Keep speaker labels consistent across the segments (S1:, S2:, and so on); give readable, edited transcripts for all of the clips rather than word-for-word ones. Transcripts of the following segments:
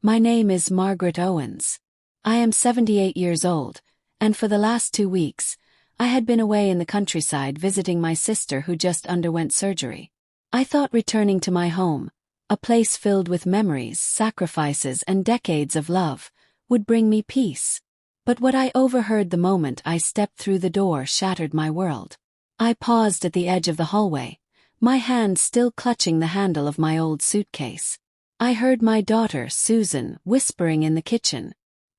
S1: My name is Margaret Owens. I am 78 years old, and for the last 2 weeks, I had been away in the countryside visiting my sister who just underwent surgery. I thought returning to my home, a place filled with memories, sacrifices, and decades of love, would bring me peace. But what I overheard the moment I stepped through the door shattered my world. I paused at the edge of the hallway, my hand still clutching the handle of my old suitcase. I heard my daughter, Susan, whispering in the kitchen.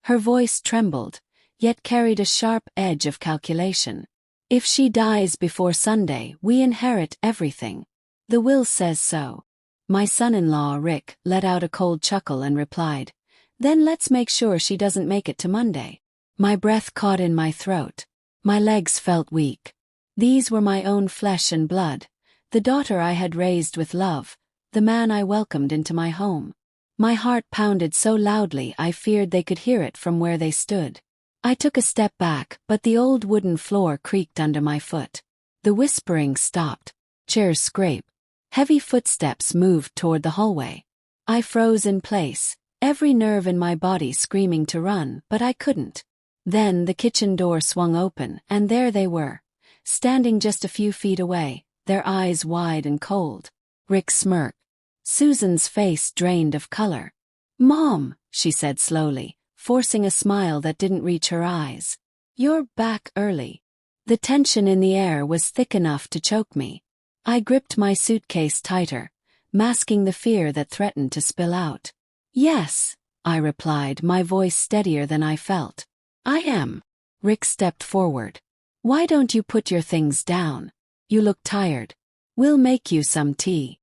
S1: Her voice trembled, yet carried a sharp edge of calculation. If she dies before Sunday, we inherit everything. The will says so. My son-in-law, Rick, let out a cold chuckle and replied, "Then let's make sure she doesn't make it to Monday." My breath caught in my throat. My legs felt weak. These were my own flesh and blood, the daughter I had raised with love, the man I welcomed into my home. My heart pounded so loudly I feared they could hear it from where they stood. I took a step back, but the old wooden floor creaked under my foot. The whispering stopped. Chairs scraped. Heavy footsteps moved toward the hallway. I froze in place, every nerve in my body screaming to run, but I couldn't. Then the kitchen door swung open, and there they were, standing just a few feet away, their eyes wide and cold. Rick smirked. Susan's face drained of color. "Mom," she said slowly, forcing a smile that didn't reach her eyes. "You're back early." The tension in the air was thick enough to choke me. I gripped my suitcase tighter, masking the fear that threatened to spill out. "Yes," I replied, my voice steadier than I felt. "I am." Rick stepped forward. "Why don't you put your things down? You look tired. We'll make you some tea."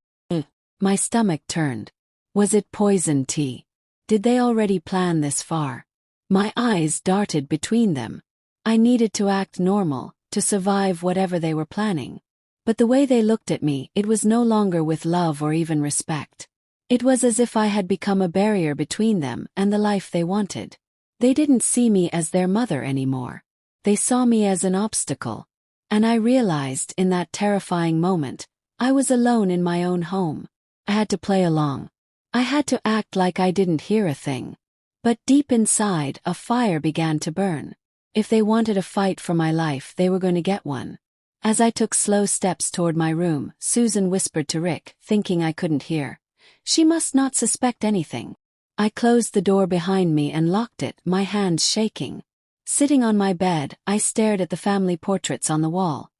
S1: My stomach turned. Was it poison tea? Did they already plan this far? My eyes darted between them. I needed to act normal, to survive whatever they were planning. But the way they looked at me, it was no longer with love or even respect. It was as if I had become a barrier between them and the life they wanted. They didn't see me as their mother anymore. They saw me as an obstacle. And I realized in that terrifying moment, I was alone in my own home. I had to play along. I had to act like I didn't hear a thing. But deep inside, a fire began to burn. If they wanted a fight for my life, they were going to get one. As I took slow steps toward my room, Susan whispered to Rick, thinking I couldn't hear. She must not suspect anything. I closed the door behind me and locked it, my hands shaking. Sitting on my bed, I stared at the family portraits on the wall.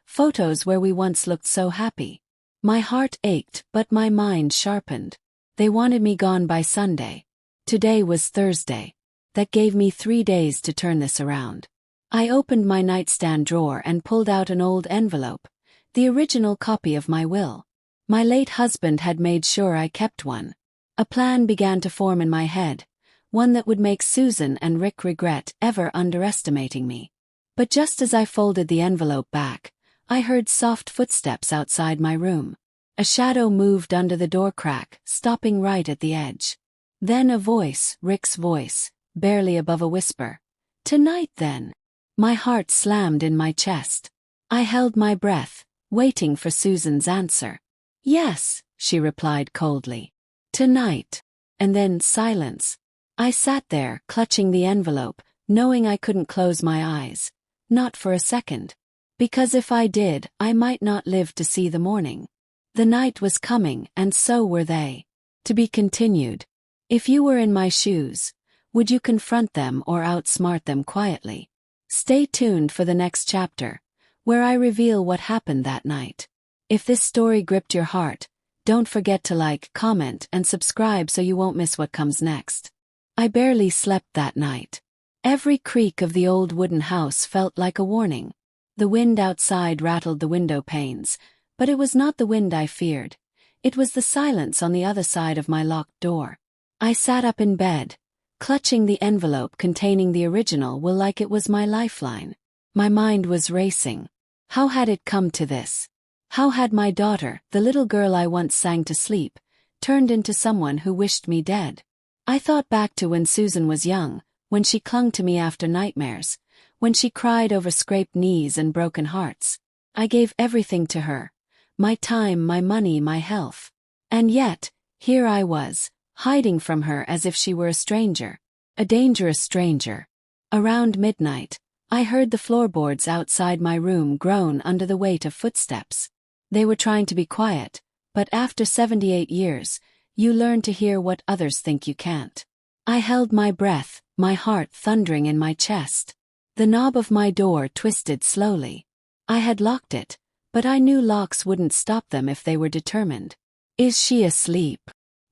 S1: Photos where we once looked so happy. My heart ached, but my mind sharpened. They wanted me gone by Sunday. Today was Thursday. That gave me 3 days to turn this around. I opened my nightstand drawer and pulled out an old envelope, the original copy of my will. My late husband had made sure I kept one. A plan began to form in my head, one that would make Susan and Rick regret ever underestimating me. But just as I folded the envelope back, I heard soft footsteps outside my room. A shadow moved under the door crack, stopping right at the edge. Then a voice, Rick's voice, barely above a whisper. "Tonight then." My heart slammed in my chest. I held my breath, waiting for Susan's answer. "Yes," she replied coldly. "Tonight." And then silence. I sat there, clutching the envelope, knowing I couldn't close my eyes. Not for a second. Because if I did, I might not live to see the morning. The night was coming, and so were they. To be continued. If you were in my shoes, would you confront them or outsmart them quietly? Stay tuned for the next chapter, where I reveal what happened that night. If this story gripped your heart, don't forget to like, comment, and subscribe so you won't miss what comes next. I barely slept that night. Every creak of the old wooden house felt like a warning. The wind outside rattled the window panes, but it was not the wind I feared. It was the silence on the other side of my locked door. I sat up in bed, clutching the envelope containing the original will like it was my lifeline. My mind was racing. How had it come to this? How had my daughter, the little girl I once sang to sleep, turned into someone who wished me dead? I thought back to when Susan was young, when she clung to me after nightmares, when she cried over scraped knees and broken hearts. I gave everything to her. My time, my money, my health. And yet, here I was, hiding from her as if she were a stranger. A dangerous stranger. Around midnight, I heard the floorboards outside my room groan under the weight of footsteps. They were trying to be quiet, but after 78 years, you learn to hear what others think you can't. I held my breath, my heart thundering in my chest. The knob of my door twisted slowly. I had locked it, but I knew locks wouldn't stop them if they were determined. "Is she asleep?"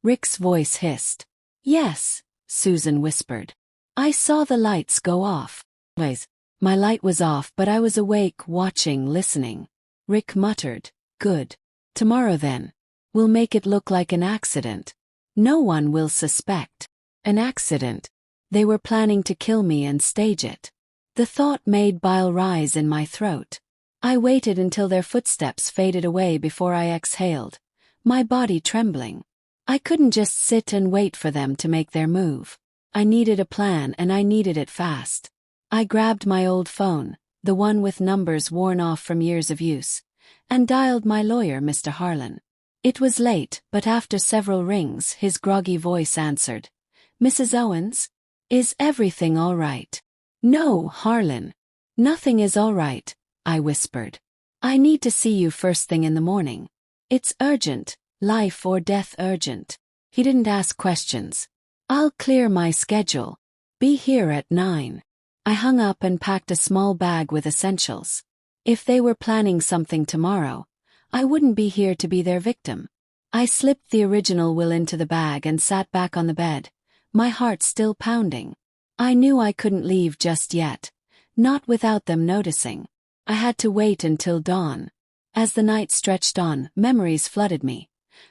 S1: Rick's voice hissed. "Yes," Susan whispered. I saw the lights go off. My light was off, but I was awake, watching, listening. Rick muttered, "Good. Tomorrow then. We'll make it look like an accident. No one will suspect." An accident. They were planning to kill me and stage it. The thought made bile rise in my throat. I waited until their footsteps faded away before I exhaled, my body trembling. I couldn't just sit and wait for them to make their move. I needed a plan, and I needed it fast. I grabbed my old phone, the one with numbers worn off from years of use, and dialed my lawyer, Mr. Harlan. It was late, but after several rings, his groggy voice answered. "Mrs. Owens? Is everything all right?" "No, Harlan. Nothing is all right," I whispered. "I need to see you first thing in the morning. It's urgent, life or death urgent." He didn't ask questions. "I'll clear my schedule. Be here at 9. I hung up and packed a small bag with essentials. If they were planning something tomorrow, I wouldn't be here to be their victim. I slipped the original will into the bag and sat back on the bed, my heart still pounding. I knew I couldn't leave just yet, not without them noticing. I had to wait until dawn. As the night stretched on, memories flooded me.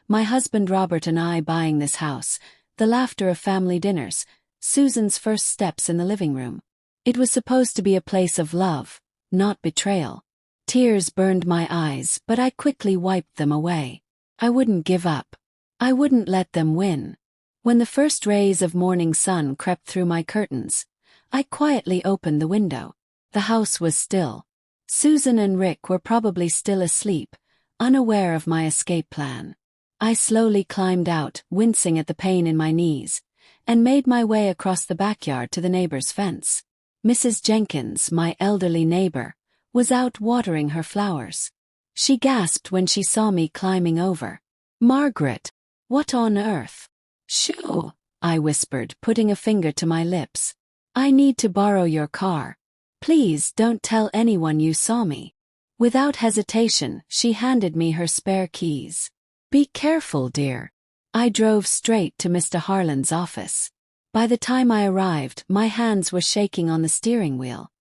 S1: My husband Robert and I buying this house, the laughter of family dinners, Susan's first steps in the living room. It was supposed to be a place of love, not betrayal. Tears burned my eyes, but I quickly wiped them away. I wouldn't give up. I wouldn't let them win. When the first rays of morning sun crept through my curtains, I quietly opened the window. The house was still. Susan and Rick were probably still asleep, unaware of my escape plan. I slowly climbed out, wincing at the pain in my knees, and made my way across the backyard to the neighbor's fence. Mrs. Jenkins, my elderly neighbor, was out watering her flowers. She gasped when she saw me climbing over. "Margaret, what on earth?" "Shoo," I whispered, putting a finger to my lips. "I need to borrow your car. Please don't tell anyone you saw me." Without hesitation, she handed me her spare keys. "Be careful, dear." I drove straight to Mr. Harlan's office. By the time I arrived, my hands were shaking on the steering wheel.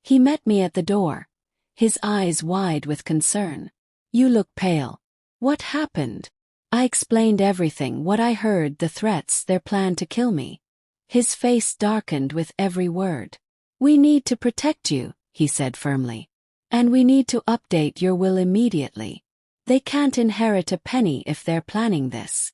S1: He met me at the door, his eyes wide with concern. "You look pale. What happened?" I explained everything, what I heard, the threats, their plan to kill me. His face darkened with every word. "We need to protect you," he said firmly. "And we need to update your will immediately. They can't inherit a penny if they're planning this."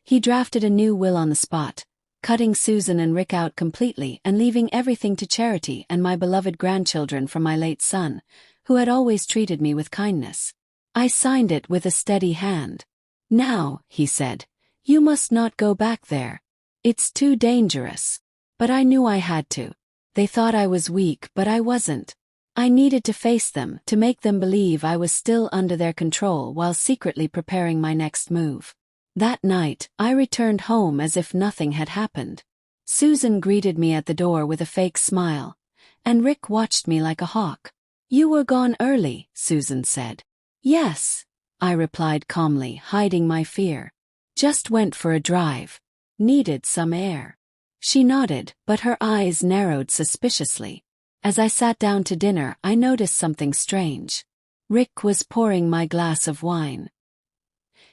S1: He drafted a new will on the spot, cutting Susan and Rick out completely and leaving everything to charity and my beloved grandchildren from my late son, who had always treated me with kindness. I signed it with a steady hand. "Now," he said, "you must not go back there. It's too dangerous." But I knew I had to. They thought I was weak, but I wasn't. I needed to face them, to make them believe I was still under their control while secretly preparing my next move. That night, I returned home as if nothing had happened. Susan greeted me at the door with a fake smile, and Rick watched me like a hawk. "You were gone early," Susan said. "Yes," I replied calmly, hiding my fear. "Just went for a drive. Needed some air." She nodded, but her eyes narrowed suspiciously. As I sat down to dinner, I noticed something strange. Rick was pouring my glass of wine.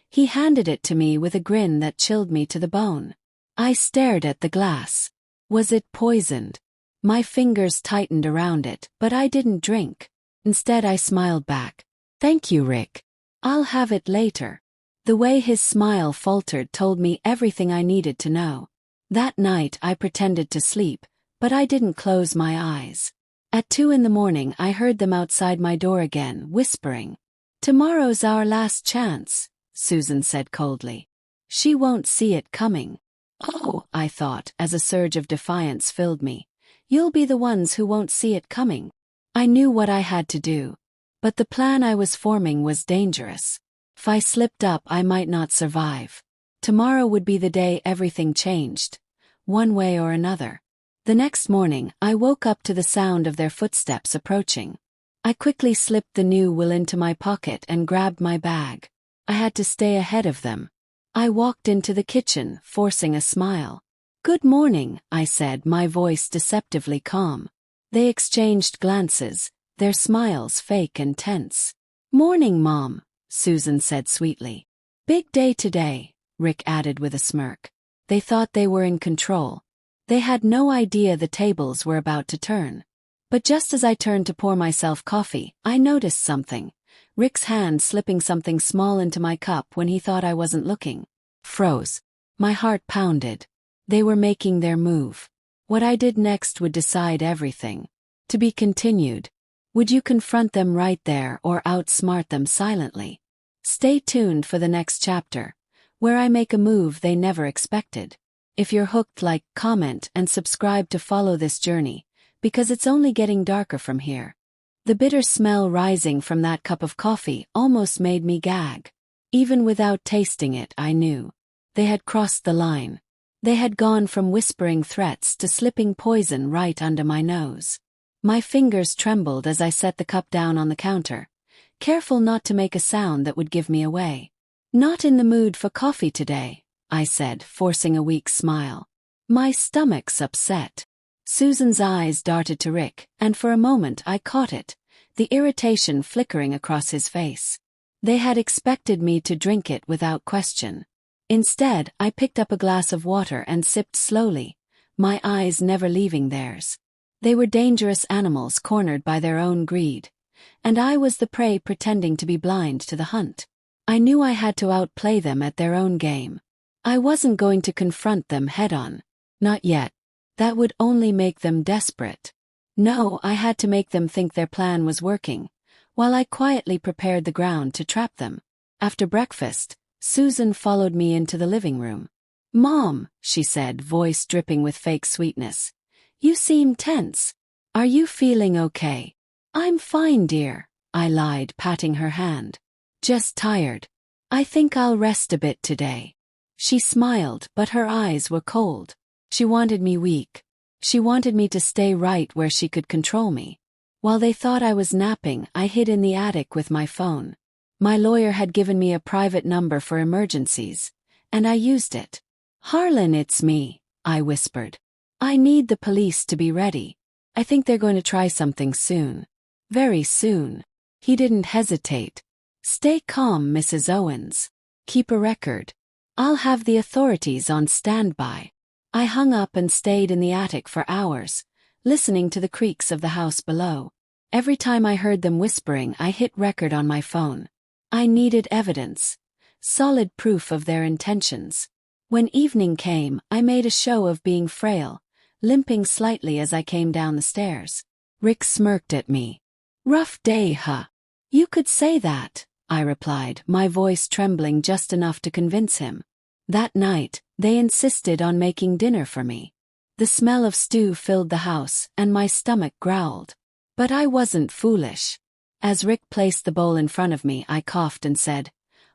S1: He handed it to me with a grin that chilled me to the bone. I stared at the glass. Was it poisoned? My fingers tightened around it, but I didn't drink. Instead, I smiled back. "Thank you, Rick. I'll have it later." The way his smile faltered told me everything I needed to know. That night I pretended to sleep, but I didn't close my eyes. At 2 in the morning I heard them outside my door again, whispering. "Tomorrow's our last chance," Susan said coldly. She won't see it coming. Oh, I thought, as a surge of defiance filled me. You'll be the ones who won't see it coming. I knew what I had to do. But the plan I was forming was dangerous. If I slipped up, I might not survive. Tomorrow would be the day everything changed, one way or another. The next morning, I woke up to the sound of their footsteps approaching. I quickly slipped the new will into my pocket and grabbed my bag. I had to stay ahead of them. I walked into the kitchen, forcing a smile. "Good morning," I said, my voice deceptively calm. They exchanged glances, their smiles fake and tense. "Morning, Mom," Susan said sweetly. "Big day today," Rick added with a smirk. They thought they were in control. They had no idea the tables were about to turn. But just as I turned to pour myself coffee, I noticed something. Rick's hand slipping something small into my cup when he thought I wasn't looking. Froze. My heart pounded. They were making their move. What I did next would decide everything. To be continued. Would you confront them right there or outsmart them silently? Stay tuned for the next chapter, where I make a move they never expected. If you're hooked, like, comment, and subscribe to follow this journey, because it's only getting darker from here. The bitter smell rising from that cup of coffee almost made me gag. Even without tasting it, I knew. They had crossed the line. They had gone from whispering threats to slipping poison right under my nose. My fingers trembled as I set the cup down on the counter, careful not to make a sound that would give me away. "Not in the mood for coffee today," I said, forcing a weak smile. "My stomach's upset." Susan's eyes darted to Rick, and for a moment I caught it, the irritation flickering across his face. They had expected me to drink it without question. Instead, I picked up a glass of water and sipped slowly, my eyes never leaving theirs. They were dangerous animals cornered by their own greed, and I was the prey pretending to be blind to the hunt. I knew I had to outplay them at their own game. I wasn't going to confront them head-on. Not yet. That would only make them desperate. No, I had to make them think their plan was working, while I quietly prepared the ground to trap them. After breakfast, Susan followed me into the living room. "Mom," she said, voice dripping with fake sweetness. "You seem tense. Are you feeling okay?" "I'm fine, dear," I lied, patting her hand. "Just tired. I think I'll rest a bit today." She smiled, but her eyes were cold. She wanted me weak. She wanted me to stay right where she could control me. While they thought I was napping, I hid in the attic with my phone. My lawyer had given me a private number for emergencies, and I used it. "Harlan, it's me," I whispered. "I need the police to be ready. I think they're going to try something soon. Very soon." He didn't hesitate. "Stay calm, Mrs. Owens. Keep a record. I'll have the authorities on standby." I hung up and stayed in the attic for hours, listening to the creaks of the house below. Every time I heard them whispering, I hit record on my phone. I needed evidence, solid proof of their intentions. When evening came, I made a show of being frail, limping slightly as I came down the stairs. Rick smirked at me. "Rough day, huh?" "You could say that," I replied, my voice trembling just enough to convince him. That night, they insisted on making dinner for me. The smell of stew filled the house, and my stomach growled. But I wasn't foolish. As Rick placed the bowl in front of me, I coughed and said,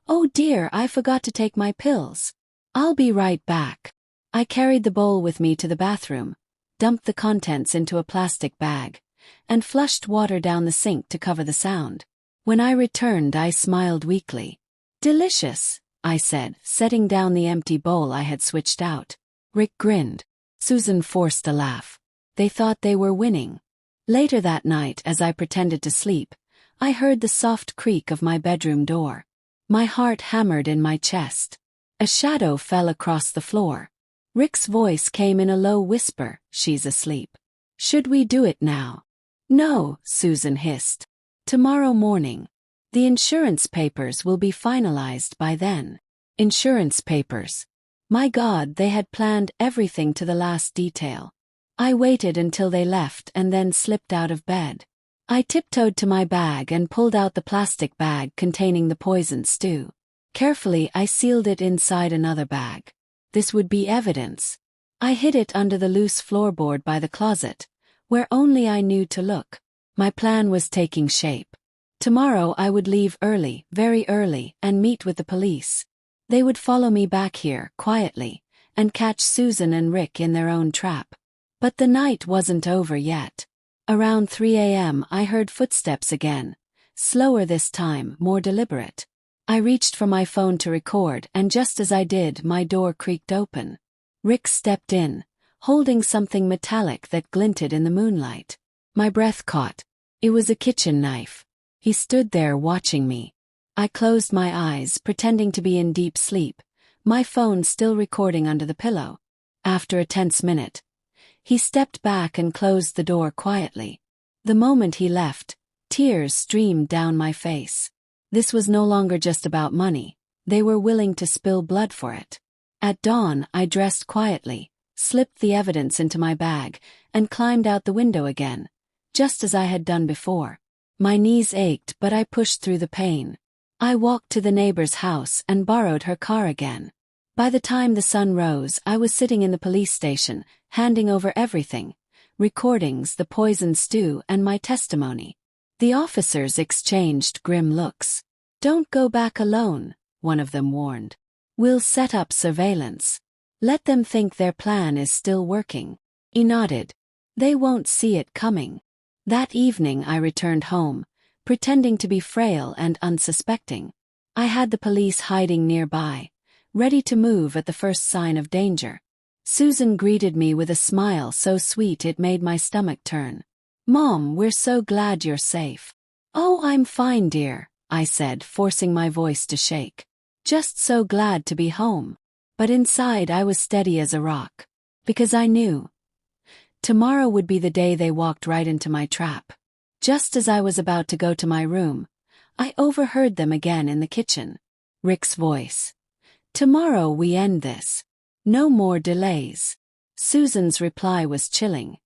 S1: "Oh dear, I forgot to take my pills. I'll be right back." I carried the bowl with me to the bathroom, dumped the contents into a plastic bag, and flushed water down the sink to cover the sound. When I returned, I smiled weakly. "Delicious," I said, setting down the empty bowl I had switched out. Rick grinned. Susan forced a laugh. They thought they were winning. Later that night, as I pretended to sleep, I heard the soft creak of my bedroom door. My heart hammered in my chest. A shadow fell across the floor. Rick's voice came in a low whisper, "She's asleep. Should we do it now?" "No," Susan hissed. "Tomorrow morning. The insurance papers will be finalized by then." Insurance papers. My God, they had planned everything to the last detail. I waited until they left and then slipped out of bed. I tiptoed to my bag and pulled out the plastic bag containing the poisoned stew. Carefully, I sealed it inside another bag. This would be evidence. I hid it under the loose floorboard by the closet, where only I knew to look. My plan was taking shape. Tomorrow I would leave early, very early, and meet with the police. They would follow me back here, quietly, and catch Susan and Rick in their own trap. But the night wasn't over yet. Around 3 a.m. I heard footsteps again. Slower this time, more deliberate. I reached for my phone to record, and just as I did, my door creaked open. Rick stepped in, holding something metallic that glinted in the moonlight. My breath caught. It was a kitchen knife. He stood there watching me. I closed my eyes, pretending to be in deep sleep, my phone still recording under the pillow. After a tense minute, he stepped back and closed the door quietly. The moment he left, tears streamed down my face. This was no longer just about money. They were willing to spill blood for it. At dawn, I dressed quietly, slipped the evidence into my bag, and climbed out the window again, just as I had done before. My knees ached, but I pushed through the pain. I walked to the neighbor's house and borrowed her car again. By the time the sun rose, I was sitting in the police station, handing over everything: recordings, the poisoned stew, and my testimony. The officers exchanged grim looks. "Don't go back alone," one of them warned. "We'll set up surveillance. Let them think their plan is still working." He nodded. "They won't see it coming." That evening I returned home, pretending to be frail and unsuspecting. I had the police hiding nearby, ready to move at the first sign of danger. Susan greeted me with a smile so sweet it made my stomach turn. "Mom, we're so glad you're safe." "Oh, I'm fine, dear," I said, forcing my voice to shake. "Just so glad to be home." But inside I was steady as a rock. Because I knew tomorrow would be the day they walked right into my trap. Just as I was about to go to my room, I overheard them again in the kitchen. Rick's voice. "Tomorrow we end this. No more delays." Susan's reply was chilling.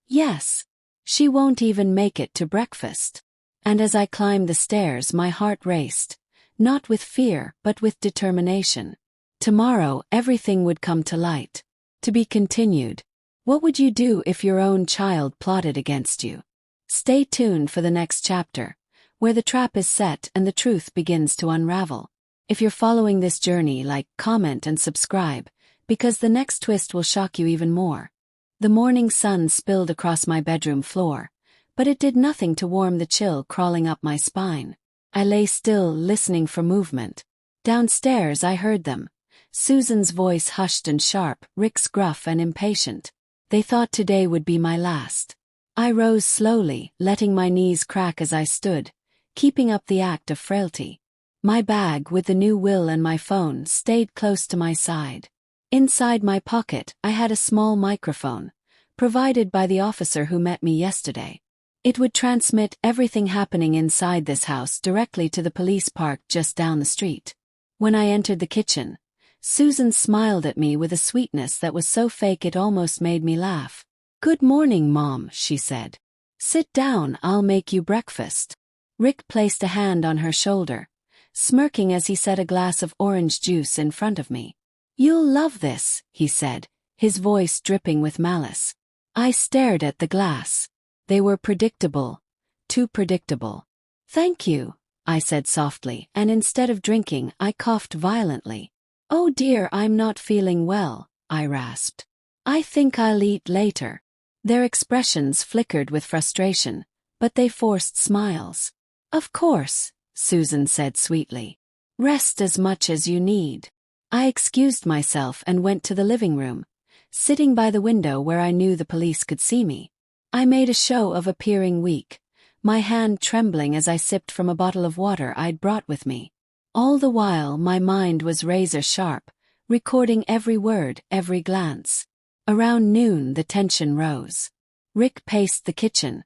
S1: "Yes. She won't even make it to breakfast." And as I climbed the stairs, my heart raced, not with fear, but with determination. Tomorrow, everything would come to light. To be continued. What would you do if your own child plotted against you? Stay tuned for the next chapter, where the trap is set and the truth begins to unravel. If you're following this journey, like, comment, and subscribe, because the next twist will shock you even more. The morning sun spilled across my bedroom floor, but it did nothing to warm the chill crawling up my spine. I lay still, listening for movement. Downstairs I heard them. Susan's voice hushed and sharp, Rick's gruff and impatient. They thought today would be my last. I rose slowly, letting my knees crack as I stood, keeping up the act of frailty. My bag with the new will and my phone stayed close to my side. Inside my pocket, I had a small microphone, provided by the officer who met me yesterday. It would transmit everything happening inside this house directly to the police parked just down the street. When I entered the kitchen, Susan smiled at me with a sweetness that was so fake it almost made me laugh. "Good morning, Mom," she said. "Sit down, I'll make you breakfast." Rick placed a hand on her shoulder, smirking as he set a glass of orange juice in front of me. "You'll love this," he said, his voice dripping with malice. I stared at the glass. They were predictable. Too predictable. "Thank you," I said softly, and instead of drinking, I coughed violently. "Oh dear, I'm not feeling well," I rasped. "I think I'll eat later." Their expressions flickered with frustration, but they forced smiles. "Of course," Susan said sweetly. "Rest as much as you need." I excused myself and went to the living room, sitting by the window where I knew the police could see me. I made a show of appearing weak, my hand trembling as I sipped from a bottle of water I'd brought with me. All the while my mind was razor sharp, recording every word, every glance. Around noon the tension rose. Rick paced the kitchen,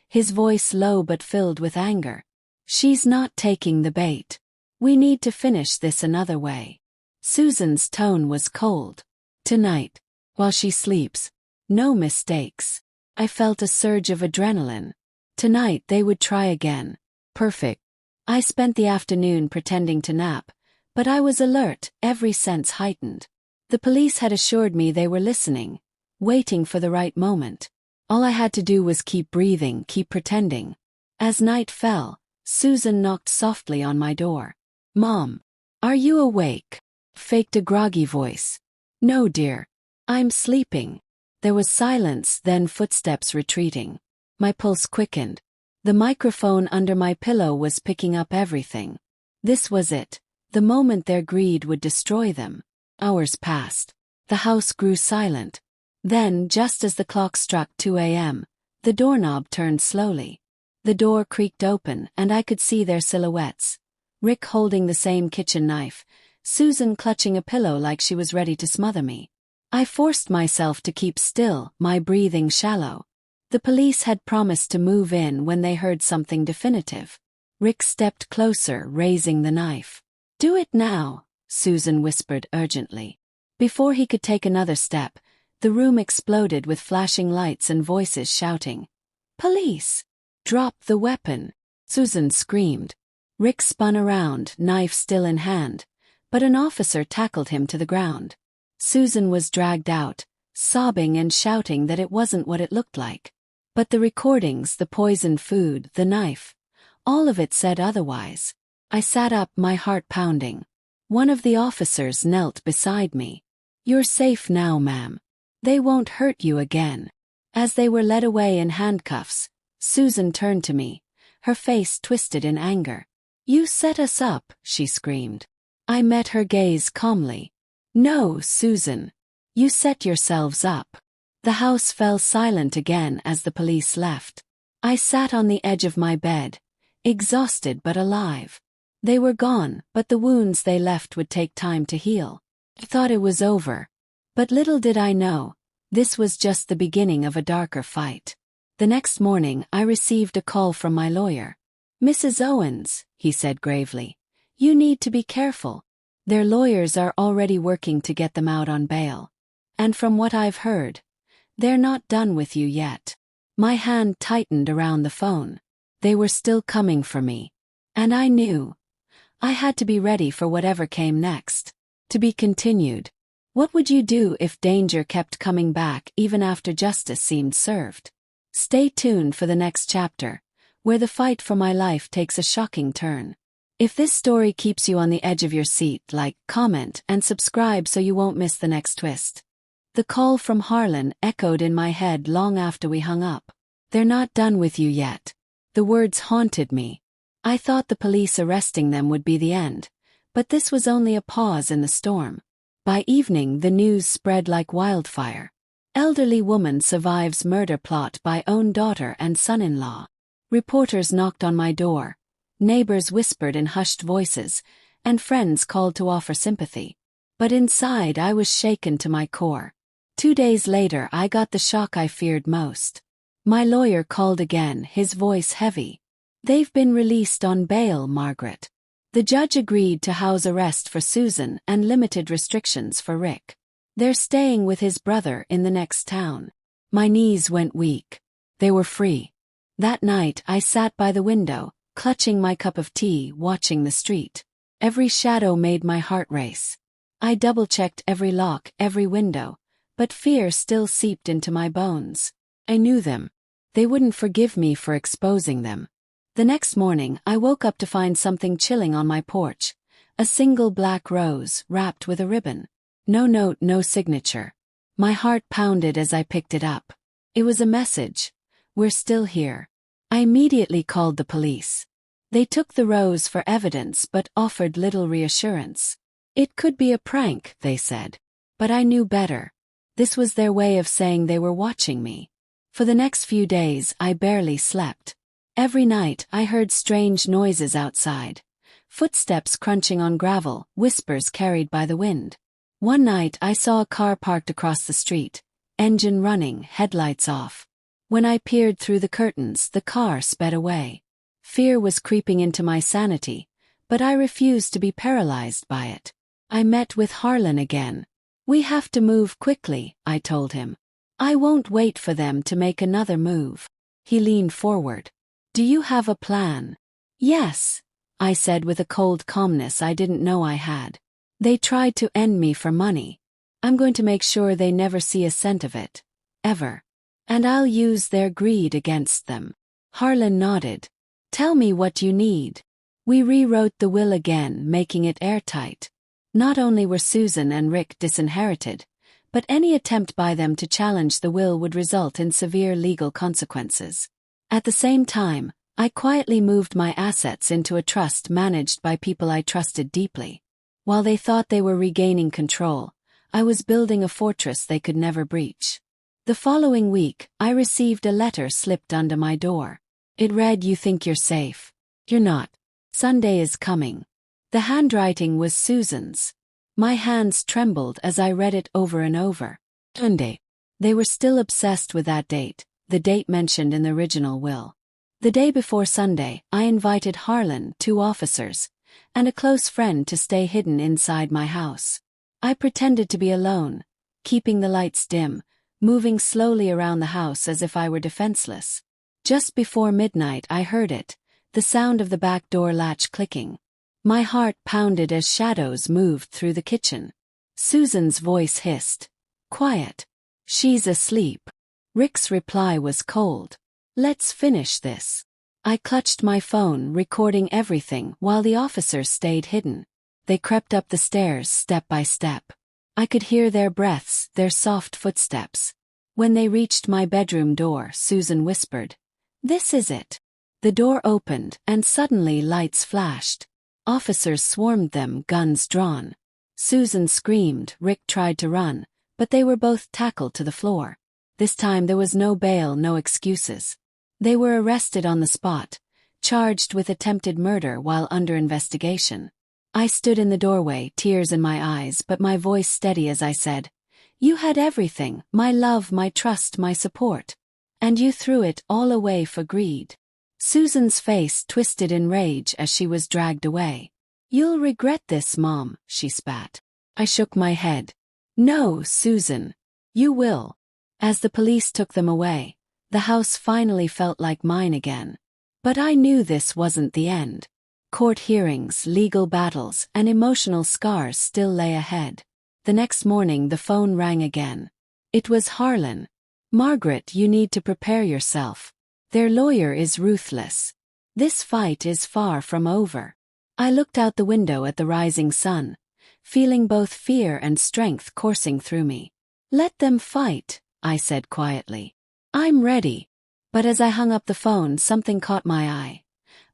S1: his voice low but filled with anger. "She's not taking the bait. We need to finish this another way." Susan's tone was cold. "Tonight, while she sleeps, no mistakes." I felt a surge of adrenaline. Tonight they would try again. Perfect. I spent the afternoon pretending to nap, But I was alert, every sense heightened. The police had assured me they were listening, waiting for the right moment. All I had to do was keep breathing, keep pretending. As night fell, Susan knocked softly on my door. "Mom, are you awake?" Faked a groggy voice. "No, dear. I'm sleeping." There was silence, then footsteps retreating. My pulse quickened. The microphone under my pillow was picking up everything. This was it, the moment their greed would destroy them. Hours passed. The house grew silent. Then, just as the clock struck 2 a.m., the doorknob turned slowly. The door creaked open, and I could see their silhouettes. Rick holding the same kitchen knife, Susan clutching a pillow like she was ready to smother me. I forced myself to keep still, my breathing shallow. The police had promised to move in when they heard something definitive. Rick stepped closer, raising the knife. "Do it now," Susan whispered urgently. Before he could take another step, the room exploded with flashing lights and voices shouting, "Police! Drop the weapon!" Susan screamed. Rick spun around, knife still in hand, but an officer tackled him to the ground. Susan was dragged out, sobbing and shouting that it wasn't what it looked like. But the recordings, the poisoned food, the knife, all of it said otherwise. I sat up, my heart pounding. One of the officers knelt beside me. "You're safe now, ma'am. They won't hurt you again." As they were led away in handcuffs, Susan turned to me, her face twisted in anger. "You set us up," she screamed. I met her gaze calmly. "No, Susan. You set yourselves up." The house fell silent again as the police left. I sat on the edge of my bed, exhausted but alive. They were gone, but the wounds they left would take time to heal. I thought it was over. But little did I know, this was just the beginning of a darker fight. The next morning I received a call from my lawyer. "Mrs. Owens," he said gravely, "you need to be careful. Their lawyers are already working to get them out on bail. And from what I've heard, they're not done with you yet." My hand tightened around the phone. They were still coming for me. And I knew. I had to be ready for whatever came next. To be continued. What would you do if danger kept coming back even after justice seemed served? Stay tuned for the next chapter, where the fight for my life takes a shocking turn. If this story keeps you on the edge of your seat, like, comment, and subscribe so you won't miss the next twist. The call from Harlan echoed in my head long after we hung up. "They're not done with you yet." The words haunted me. I thought the police arresting them would be the end, but this was only a pause in the storm. By evening the news spread like wildfire. Elderly woman survives murder plot by own daughter and son-in-law. Reporters knocked on my door. Neighbors whispered in hushed voices, and friends called to offer sympathy. But inside I was shaken to my core. 2 days later I got the shock I feared most. My lawyer called again, his voice heavy. "They've been released on bail, Margaret." The judge agreed to house arrest for Susan and limited restrictions for Rick. "They're staying with his brother in the next town." My knees went weak. They were free. That night I sat by the window, clutching my cup of tea, watching the street. Every shadow made my heart race. I double-checked every lock, every window, but fear still seeped into my bones. I knew them. They wouldn't forgive me for exposing them. The next morning I woke up to find something chilling on my porch. A single black rose, wrapped with a ribbon. No note, no signature. My heart pounded as I picked it up. It was a message. "We're still here." I immediately called the police. They took the rose for evidence but offered little reassurance. It could be a prank, they said. But I knew better. This was their way of saying they were watching me. For the next few days I barely slept. Every night I heard strange noises outside. Footsteps crunching on gravel, whispers carried by the wind. One night I saw a car parked across the street, engine running, headlights off. When I peered through the curtains, the car sped away. Fear was creeping into my sanity, but I refused to be paralyzed by it. I met with Harlan again. "We have to move quickly," I told him. "I won't wait for them to make another move." He leaned forward. "Do you have a plan?" "Yes. I said with a cold calmness I didn't know I had. They tried to end me for money. I'm going to make sure they never see a cent of it. Ever. And I'll use their greed against them. Harlan nodded. Tell me what you need. We rewrote the will again, making it airtight. Not only were Susan and Rick disinherited, but any attempt by them to challenge the will would result in severe legal consequences. At the same time, I quietly moved my assets into a trust managed by people I trusted deeply. While they thought they were regaining control, I was building a fortress they could never breach. The following week, I received a letter slipped under my door. It read, "You think you're safe. You're not. Sunday is coming." The handwriting was Susan's. My hands trembled as I read it over and over. Sunday. They were still obsessed with that date, the date mentioned in the original will. The day before Sunday, I invited Harlan, 2 officers, and a close friend to stay hidden inside my house. I pretended to be alone, keeping the lights dim, moving slowly around the house as if I were defenseless. Just before midnight I heard it, the sound of the back door latch clicking. My heart pounded as shadows moved through the kitchen. Susan's voice hissed. "Quiet. She's asleep." Rick's reply was cold. "Let's finish this." I clutched my phone, recording everything while the officers stayed hidden. They crept up the stairs step by step. I could hear their breaths, their soft footsteps. When they reached my bedroom door, Susan whispered, "This is it." The door opened, and suddenly lights flashed. Officers swarmed them, guns drawn. Susan screamed, Rick tried to run, but they were both tackled to the floor. This time there was no bail, no excuses. They were arrested on the spot, charged with attempted murder while under investigation. I stood in the doorway, tears in my eyes but my voice steady as I said, "You had everything, my love, my trust, my support. And you threw it all away for greed." Susan's face twisted in rage as she was dragged away. "You'll regret this, Mom," she spat. I shook my head. "No, Susan. You will." As the police took them away, the house finally felt like mine again. But I knew this wasn't the end. Court hearings, legal battles, and emotional scars still lay ahead. The next morning the phone rang again. It was Harlan. "Margaret, you need to prepare yourself. Their lawyer is ruthless. This fight is far from over." I looked out the window at the rising sun, feeling both fear and strength coursing through me. "Let them fight," I said quietly. "I'm ready." But as I hung up the phone, something caught my eye.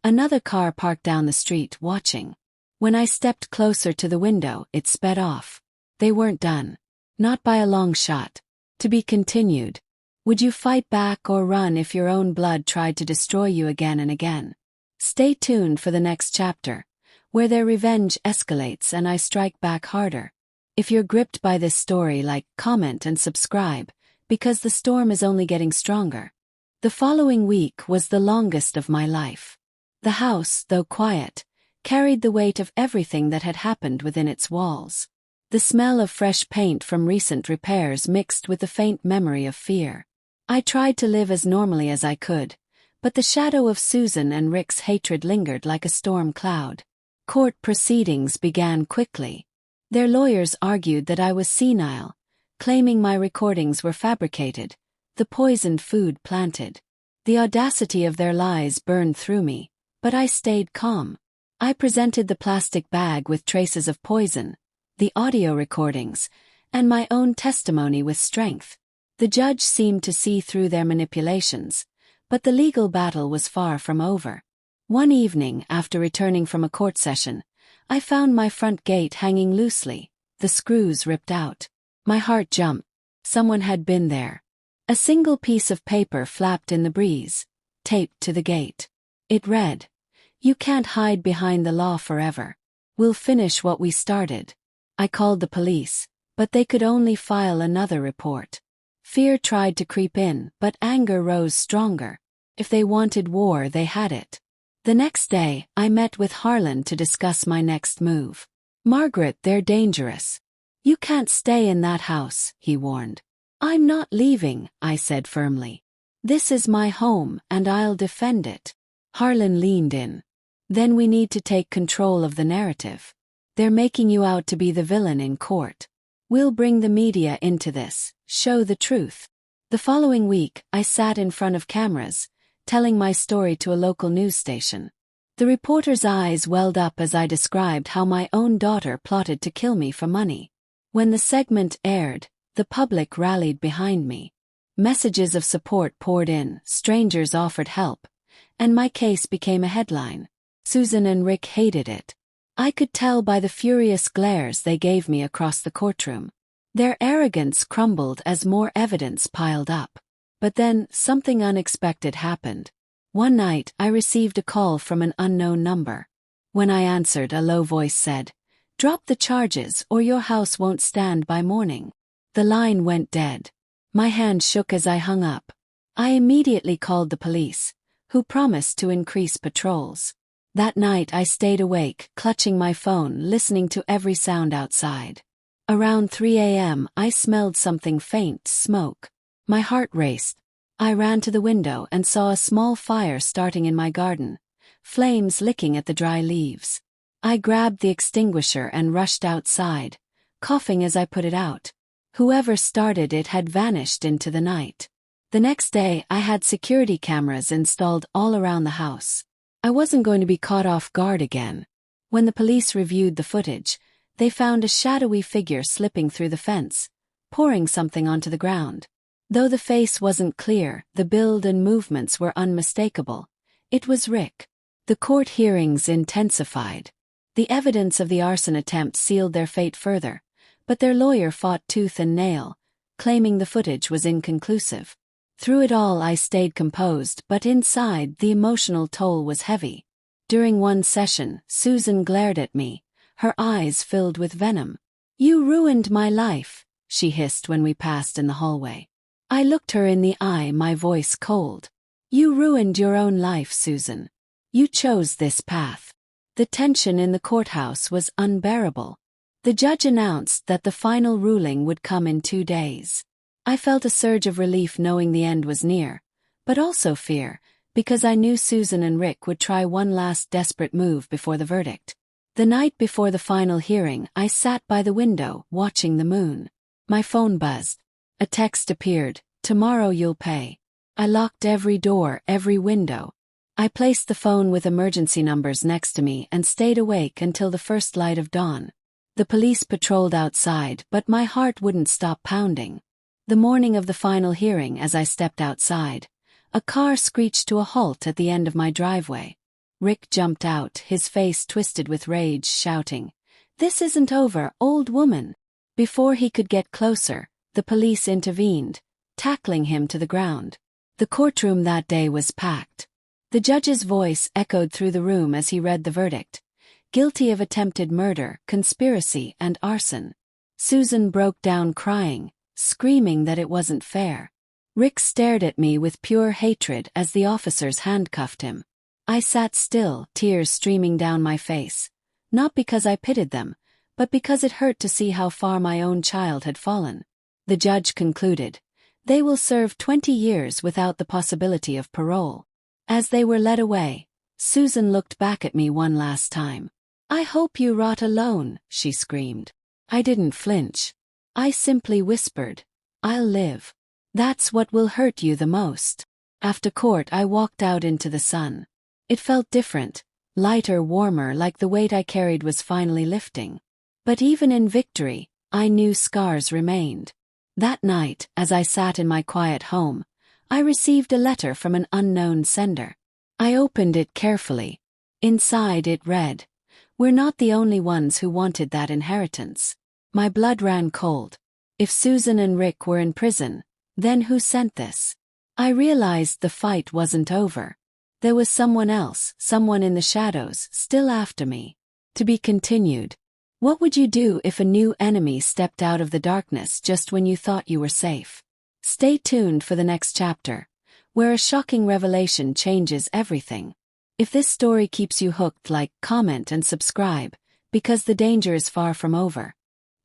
S1: Another car parked down the street, watching. When I stepped closer to the window, it sped off. They weren't done. Not by a long shot. To be continued. Would you fight back or run if your own blood tried to destroy you again and again? Stay tuned for the next chapter, where their revenge escalates and I strike back harder. If you're gripped by this story, like, comment and subscribe, because the storm is only getting stronger. The following week was the longest of my life. The house, though quiet, carried the weight of everything that had happened within its walls. The smell of fresh paint from recent repairs mixed with the faint memory of fear. I tried to live as normally as I could, but the shadow of Susan and Rick's hatred lingered like a storm cloud. Court proceedings began quickly. Their lawyers argued that I was senile, claiming my recordings were fabricated, the poisoned food planted. The audacity of their lies burned through me, but I stayed calm. I presented the plastic bag with traces of poison, the audio recordings, and my own testimony with strength. The judge seemed to see through their manipulations, but the legal battle was far from over. One evening, after returning from a court session, I found my front gate hanging loosely, the screws ripped out. My heart jumped. Someone had been there. A single piece of paper flapped in the breeze, taped to the gate. It read, "You can't hide behind the law forever. We'll finish what we started." I called the police, but they could only file another report. Fear tried to creep in, but anger rose stronger. If they wanted war, they had it. The next day, I met with Harlan to discuss my next move. "Margaret, they're dangerous. You can't stay in that house," he warned. "I'm not leaving," I said firmly. "This is my home, and I'll defend it." Harlan leaned in. Then we need to take control of the narrative. They're making you out to be the villain in court. We'll bring the media into this, show the truth. The following week, I sat in front of cameras, telling my story to a local news station. The reporter's eyes welled up as I described how my own daughter plotted to kill me for money. When the segment aired, the public rallied behind me. Messages of support poured in, strangers offered help, and my case became a headline. Susan and Rick hated it. I could tell by the furious glares they gave me across the courtroom. Their arrogance crumbled as more evidence piled up. But then, something unexpected happened. One night, I received a call from an unknown number. When I answered, a low voice said, "Drop the charges or your house won't stand by morning." The line went dead. My hand shook as I hung up. I immediately called the police, who promised to increase patrols. That night I stayed awake, clutching my phone, listening to every sound outside. Around 3 a.m., I smelled something faint, smoke. My heart raced. I ran to the window and saw a small fire starting in my garden, flames licking at the dry leaves. I grabbed the extinguisher and rushed outside, coughing as I put it out. Whoever started it had vanished into the night. The next day, I had security cameras installed all around the house. I wasn't going to be caught off guard again. When the police reviewed the footage, they found a shadowy figure slipping through the fence, pouring something onto the ground. Though the face wasn't clear, the build and movements were unmistakable. It was Rick. The court hearings intensified. The evidence of the arson attempt sealed their fate further, but their lawyer fought tooth and nail, claiming the footage was inconclusive. Through it all I stayed composed, but inside the emotional toll was heavy. During one session, Susan glared at me, her eyes filled with venom. "You ruined my life," she hissed when we passed in the hallway. I looked her in the eye, my voice cold. "You ruined your own life, Susan. You chose this path." The tension in the courthouse was unbearable. The judge announced that the final ruling would come in 2 days. I felt a surge of relief knowing the end was near, but also fear, because I knew Susan and Rick would try one last desperate move before the verdict. The night before the final hearing, I sat by the window, watching the moon. My phone buzzed. A text appeared, "Tomorrow you'll pay." I locked every door, every window. I placed the phone with emergency numbers next to me and stayed awake until the first light of dawn. The police patrolled outside, but my heart wouldn't stop pounding. The morning of the final hearing, as I stepped outside, a car screeched to a halt at the end of my driveway. Rick jumped out, his face twisted with rage, shouting, "This isn't over, old woman." Before he could get closer, the police intervened, tackling him to the ground. The courtroom that day was packed. The judge's voice echoed through the room as he read the verdict. Guilty of attempted murder, conspiracy, and arson. Susan broke down crying, screaming that it wasn't fair. Rick stared at me with pure hatred as the officers handcuffed him. I sat still, tears streaming down my face. Not because I pitied them, but because it hurt to see how far my own child had fallen. The judge concluded, "They will serve 20 years without the possibility of parole." As they were led away, Susan looked back at me one last time. "I hope you rot alone," she screamed. I didn't flinch. I simply whispered, "I'll live. That's what will hurt you the most." After court, I walked out into the sun. It felt different, lighter, warmer, like the weight I carried was finally lifting. But even in victory, I knew scars remained. That night, as I sat in my quiet home, I received a letter from an unknown sender. I opened it carefully. Inside it read, "We're not the only ones who wanted that inheritance." My blood ran cold. If Susan and Rick were in prison, then who sent this? I realized the fight wasn't over. There was someone else, someone in the shadows, still after me. To be continued. What would you do if a new enemy stepped out of the darkness just when you thought you were safe? Stay tuned for the next chapter, where a shocking revelation changes everything. If this story keeps you hooked, like, comment, and subscribe, because the danger is far from over.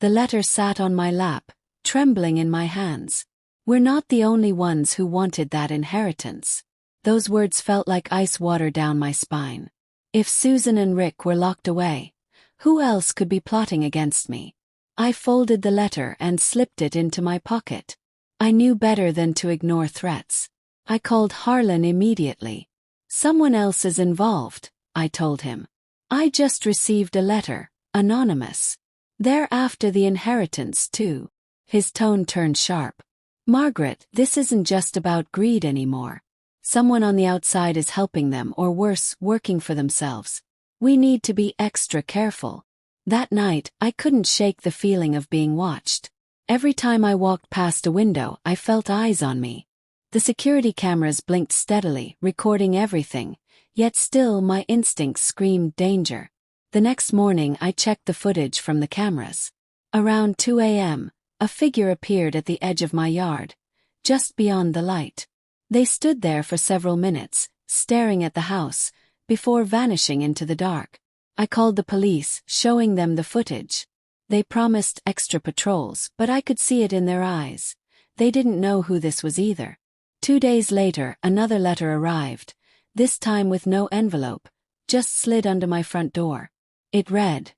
S1: The letter sat on my lap, trembling in my hands. We're not the only ones who wanted that inheritance. Those words felt like ice water down my spine. If Susan and Rick were locked away, who else could be plotting against me? I folded the letter and slipped it into my pocket. I knew better than to ignore threats. I called Harlan immediately. Someone else is involved, I told him. I just received a letter, anonymous. They're after the inheritance too. His tone turned sharp. Margaret, this isn't just about greed anymore. Someone on the outside is helping them, or worse, working for themselves. We need to be extra careful. That night, I couldn't shake the feeling of being watched. Every time I walked past a window, I felt eyes on me. The security cameras blinked steadily, recording everything, yet still my instincts screamed danger. The next morning I checked the footage from the cameras. Around 2 a.m., a figure appeared at the edge of my yard, just beyond the light. They stood there for several minutes, staring at the house, before vanishing into the dark. I called the police, showing them the footage. They promised extra patrols, but I could see it in their eyes. They didn't know who this was either. 2 days later, another letter arrived, this time with no envelope, just slid under my front door. It read,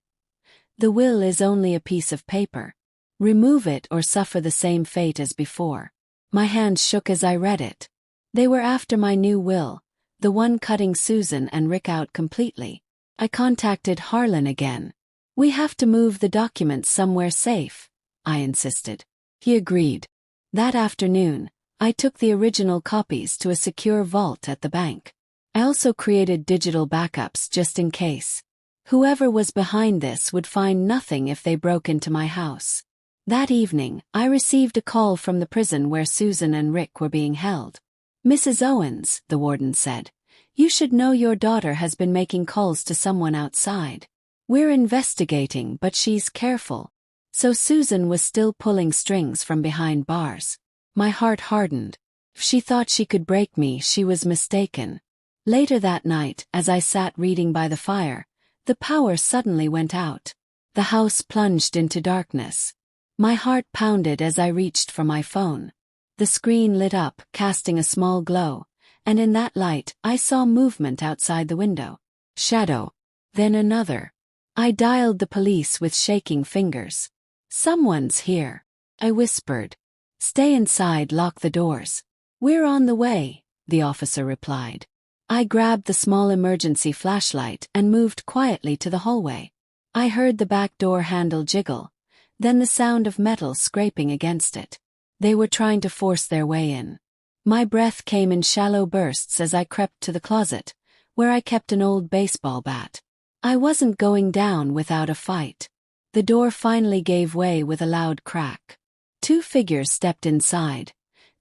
S1: "The will is only a piece of paper. Remove it or suffer the same fate as before." My hands shook as I read it. They were after my new will, the one cutting Susan and Rick out completely. I contacted Harlan again. "We have to move the documents somewhere safe," I insisted. He agreed. That afternoon, I took the original copies to a secure vault at the bank. I also created digital backups just in case. Whoever was behind this would find nothing if they broke into my house. That evening, I received a call from the prison where Susan and Rick were being held. "Mrs. Owens," the warden said, "you should know your daughter has been making calls to someone outside. We're investigating, but she's careful." So Susan was still pulling strings from behind bars. My heart hardened. If she thought she could break me, she was mistaken. Later that night, as I sat reading by the fire, the power suddenly went out. The house plunged into darkness. My heart pounded as I reached for my phone. The screen lit up, casting a small glow, and in that light, I saw movement outside the window. Shadow. Then another. I dialed the police with shaking fingers. "Someone's here," I whispered. "Stay inside, lock the doors." "We're on the way," the officer replied. I grabbed the small emergency flashlight and moved quietly to the hallway. I heard the back door handle jiggle, then the sound of metal scraping against it. They were trying to force their way in. My breath came in shallow bursts as I crept to the closet, where I kept an old baseball bat. I wasn't going down without a fight. The door finally gave way with a loud crack. 2 figures stepped inside,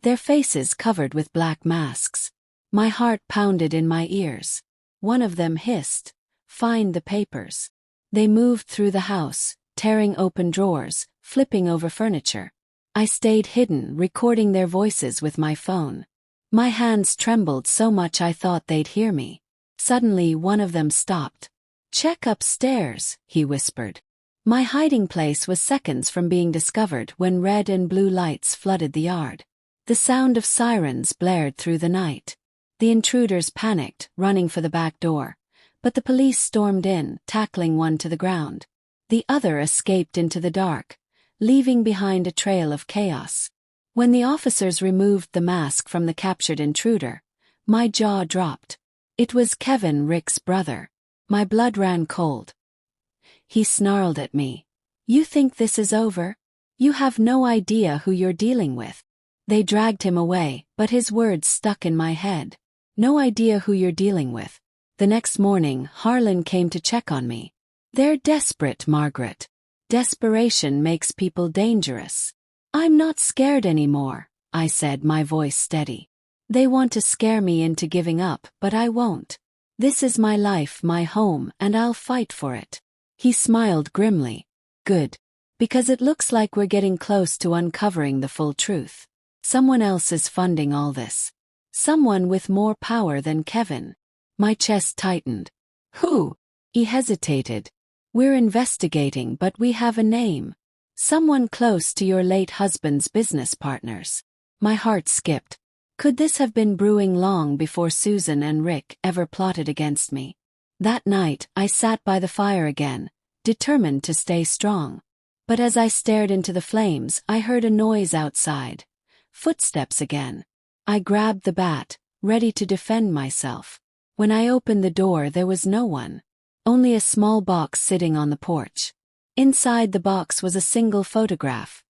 S1: their faces covered with black masks. My heart pounded in my ears. One of them hissed, "Find the papers." They moved through the house, tearing open drawers, flipping over furniture. I stayed hidden, recording their voices with my phone. My hands trembled so much I thought they'd hear me. Suddenly one of them stopped. "Check upstairs," he whispered. My hiding place was seconds from being discovered when red and blue lights flooded the yard. The sound of sirens blared through the night. The intruders panicked, running for the back door, but the police stormed in, tackling one to the ground. The other escaped into the dark, leaving behind a trail of chaos. When the officers removed the mask from the captured intruder, my jaw dropped. It was Kevin, Rick's brother. My blood ran cold. He snarled at me. "You think this is over? You have no idea who you're dealing with." They dragged him away, but his words stuck in my head. "No idea who you're dealing with." The next morning, Harlan came to check on me. "They're desperate, Margaret. Desperation makes people dangerous." "I'm not scared anymore," I said, my voice steady. "They want to scare me into giving up, but I won't. This is my life, my home, and I'll fight for it." He smiled grimly. "Good. Because it looks like we're getting close to uncovering the full truth. Someone else is funding all this. Someone with more power than Kevin." My chest tightened. "Who?" He hesitated. "We're investigating, but we have a name. Someone close to your late husband's business partners." My heart skipped. Could this have been brewing long before Susan and Rick ever plotted against me? That night, I sat by the fire again, determined to stay strong. But as I stared into the flames, I heard a noise outside. Footsteps again. I grabbed the bat, ready to defend myself. When I opened the door, there was no one. Only a small box sitting on the porch. Inside the box was a single photograph.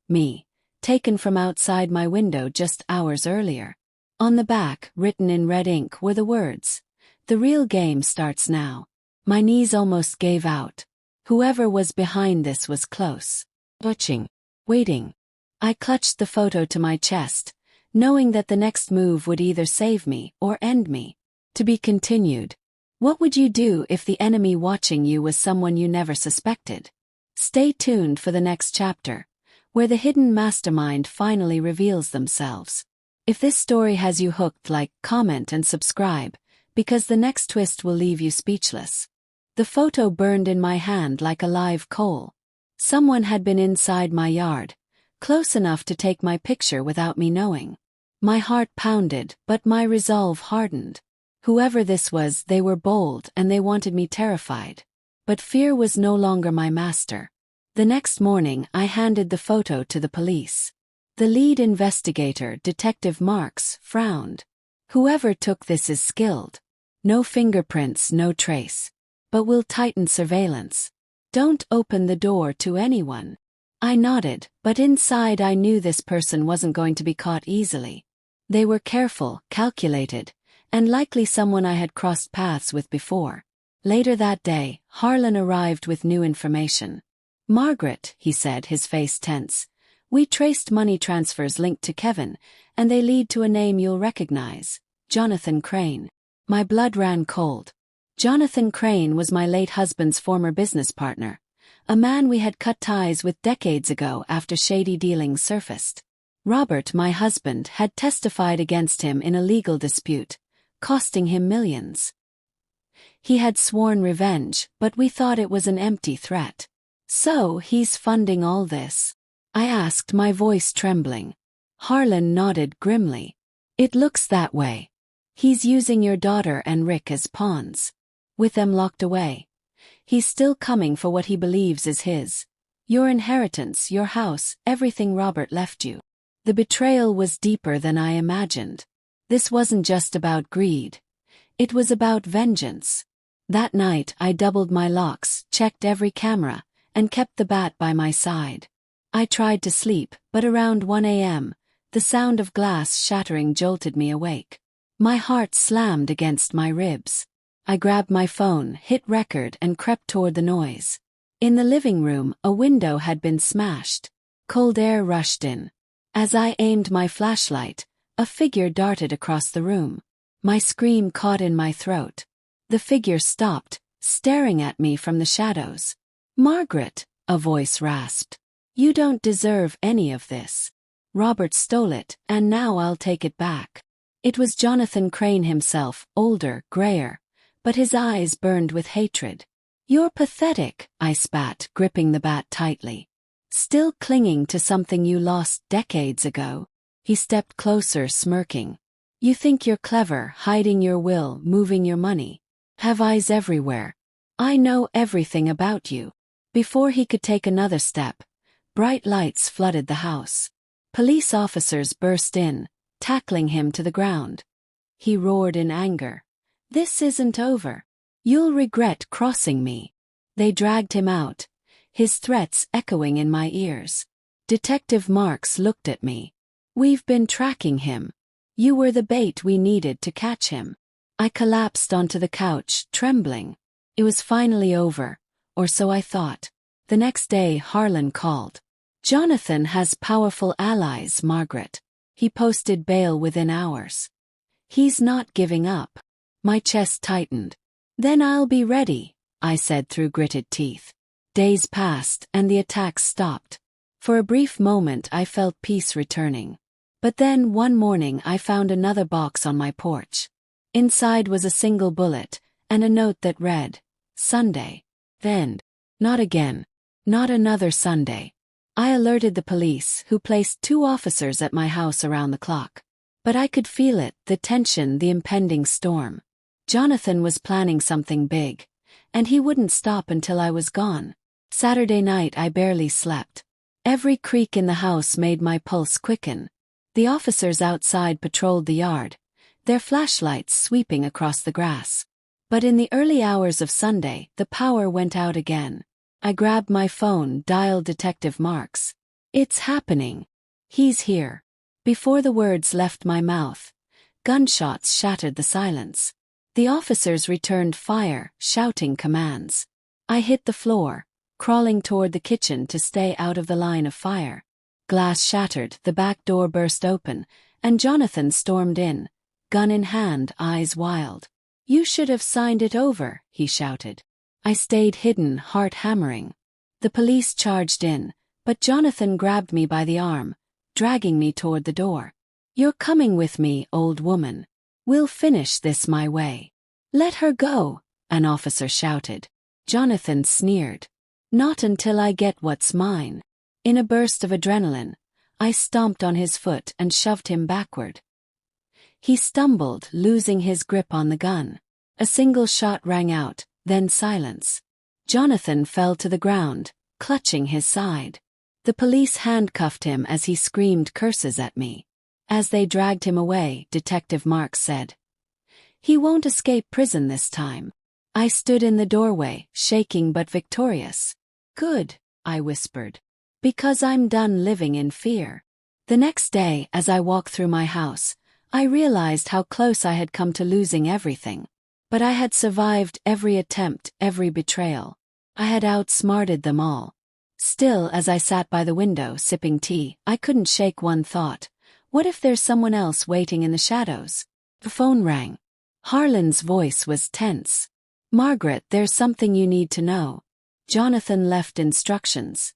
S1: Me, taken from outside my window just hours earlier. On the back, written in red ink, were the words, "The real game starts now." My knees almost gave out. Whoever was behind this was close. Watching. Waiting. I clutched the photo to my chest, knowing that the next move would either save me or end me. To be continued. What would you do if the enemy watching you was someone you never suspected? Stay tuned for the next chapter, where the hidden mastermind finally reveals themselves. If this story has you hooked, like, comment and subscribe, because the next twist will leave you speechless. The photo burned in my hand like a live coal. Someone had been inside my yard, close enough to take my picture without me knowing. My heart pounded, but my resolve hardened. Whoever this was, they were bold and they wanted me terrified. But fear was no longer my master. The next morning, I handed the photo to the police. The lead investigator, Detective Marks, frowned. Whoever took this is skilled. No fingerprints, no trace. But we'll tighten surveillance. Don't open the door to anyone. I nodded, but inside I knew this person wasn't going to be caught easily. They were careful, calculated, and likely someone I had crossed paths with before. Later that day, Harlan arrived with new information. "Margaret," he said, his face tense, "we traced money transfers linked to Kevin, and they lead to a name you'll recognize. Jonathan Crane." My blood ran cold. Jonathan Crane was my late husband's former business partner, a man we had cut ties with decades ago after shady dealings surfaced. Robert, my husband, had testified against him in a legal dispute, costing him millions. He had sworn revenge, but we thought it was an empty threat. "So he's funding all this?" I asked, my voice trembling. Harlan nodded grimly. "It looks that way. He's using your daughter and Rick as pawns. With them locked away, he's still coming for what he believes is his. Your inheritance, your house, everything Robert left you." The betrayal was deeper than I imagined. This wasn't just about greed. It was about vengeance. That night I doubled my locks, checked every camera, and kept the bat by my side. I tried to sleep, but around 1 a.m., the sound of glass shattering jolted me awake. My heart slammed against my ribs. I grabbed my phone, hit record, and crept toward the noise. In the living room, a window had been smashed. Cold air rushed in. As I aimed my flashlight, a figure darted across the room. My scream caught in my throat. The figure stopped, staring at me from the shadows. "Margaret," a voice rasped. "You don't deserve any of this. Robert stole it, and now I'll take it back." It was Jonathan Crane himself, older, grayer, but his eyes burned with hatred. "You're pathetic," I spat, gripping the bat tightly. "Still clinging to something you lost decades ago." He stepped closer, smirking. "You think you're clever, hiding your will, moving your money. Have eyes everywhere. I know everything about you." Before he could take another step, bright lights flooded the house. Police officers burst in, tackling him to the ground. He roared in anger. "This isn't over. You'll regret crossing me." They dragged him out, his threats echoing in my ears. Detective Marks looked at me. "We've been tracking him. You were the bait we needed to catch him." I collapsed onto the couch, trembling. It was finally over, or so I thought. The next day, Harlan called. "Jonathan has powerful allies, Margaret. He posted bail within hours. He's not giving up." My chest tightened. "Then I'll be ready," I said through gritted teeth. Days passed, and the attacks stopped. For a brief moment I felt peace returning. But then one morning I found another box on my porch. Inside was a single bullet, and a note that read, "Sunday. Then. Not again. Not another Sunday." I alerted the police, who placed 2 officers at my house around the clock. But I could feel it, the tension, the impending storm. Jonathan was planning something big, and he wouldn't stop until I was gone. Saturday night I barely slept. Every creak in the house made my pulse quicken. The officers outside patrolled the yard, their flashlights sweeping across the grass. But in the early hours of Sunday, the power went out again. I grabbed my phone, dialed Detective Marks. "It's happening. He's here." Before the words left my mouth, gunshots shattered the silence. The officers returned fire, shouting commands. I hit the floor, crawling toward the kitchen to stay out of the line of fire. Glass shattered, the back door burst open, and Jonathan stormed in, gun in hand, eyes wild. "You should have signed it over," he shouted. I stayed hidden, heart hammering. The police charged in, but Jonathan grabbed me by the arm, dragging me toward the door. "You're coming with me, old woman. We'll finish this my way." "Let her go," an officer shouted. Jonathan sneered. "Not until I get what's mine." In a burst of adrenaline, I stomped on his foot and shoved him backward. He stumbled, losing his grip on the gun. A single shot rang out, then silence. Jonathan fell to the ground, clutching his side. The police handcuffed him as he screamed curses at me. As they dragged him away, Detective Marks said, "He won't escape prison this time." I stood in the doorway, shaking but victorious. "Good," I whispered, "because I'm done living in fear." The next day, as I walked through my house, I realized how close I had come to losing everything. But I had survived every attempt, every betrayal. I had outsmarted them all. Still, as I sat by the window sipping tea, I couldn't shake one thought. What if there's someone else waiting in the shadows? The phone rang. Harlan's voice was tense. "Margaret, there's something you need to know. Jonathan left instructions.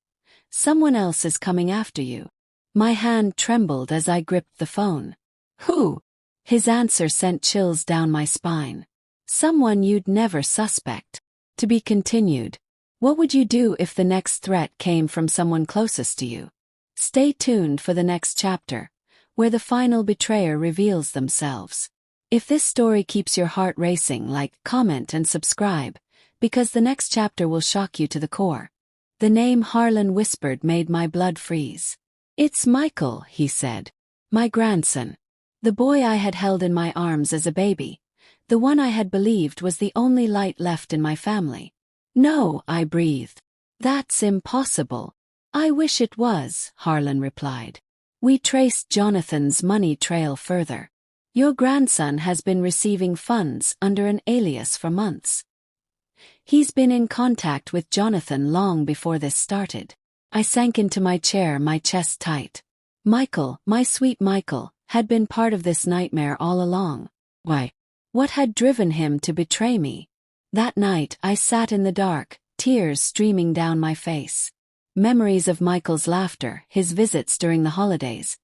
S1: Someone else is coming after you." My hand trembled as I gripped the phone. "Who?" His answer sent chills down my spine. "Someone you'd never suspect." To be continued. What would you do if the next threat came from someone closest to you? Stay tuned for the next chapter, where the final betrayer reveals themselves. If this story keeps your heart racing, like, comment and subscribe, because the next chapter will shock you to the core. The name Harlan whispered made my blood freeze. "It's Michael," he said. "My grandson. The boy I had held in my arms as a baby. The one I had believed was the only light left in my family." "No," I breathed. "That's impossible." "I wish it was," Harlan replied. We traced Jonathan's money trail further. "Your grandson has been receiving funds under an alias for months. He's been in contact with Jonathan long before this started." I sank into my chair, my chest tight. Michael, my sweet Michael, had been part of this nightmare all along. Why? What had driven him to betray me? That night I sat in the dark, tears streaming down my face. Memories of Michael's laughter, his visits during the holidays,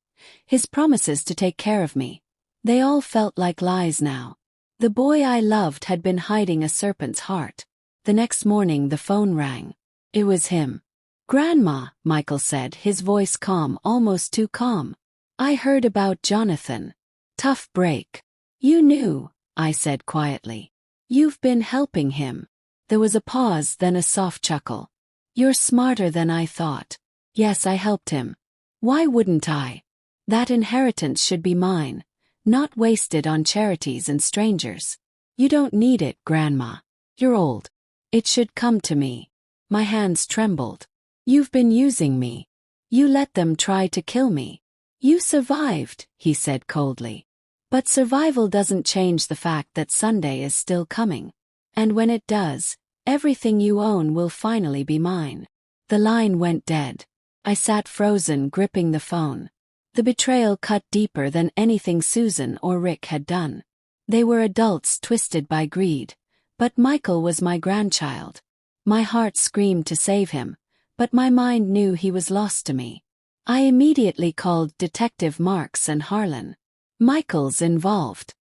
S1: his promises to take care of me. They all felt like lies now. The boy I loved had been hiding a serpent's heart. The next morning the phone rang. It was him. "Grandma," Michael said, his voice calm, almost too calm. "I heard about Jonathan. Tough break." "You knew," I said quietly. "You've been helping him." There was a pause, then a soft chuckle. "You're smarter than I thought." "Yes, I helped him. Why wouldn't I? That inheritance should be mine, not wasted on charities and strangers." "You don't need it, Grandma. You're old. It should come to me." My hands trembled. "You've been using me. You let them try to kill me. You survived," he said coldly. "But survival doesn't change the fact that Sunday is still coming. And when it does, everything you own will finally be mine." The line went dead. I sat frozen, gripping the phone. The betrayal cut deeper than anything Susan or Rick had done. They were adults twisted by greed, but Michael was my grandchild. My heart screamed to save him, but my mind knew he was lost to me. I immediately called Detective Marks and Harlan. "Michael's involved.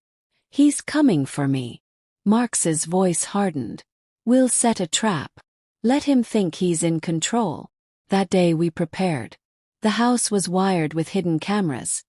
S1: He's coming for me." Marks's voice hardened. "We'll set a trap. Let him think he's in control." That day we prepared. The house was wired with hidden cameras,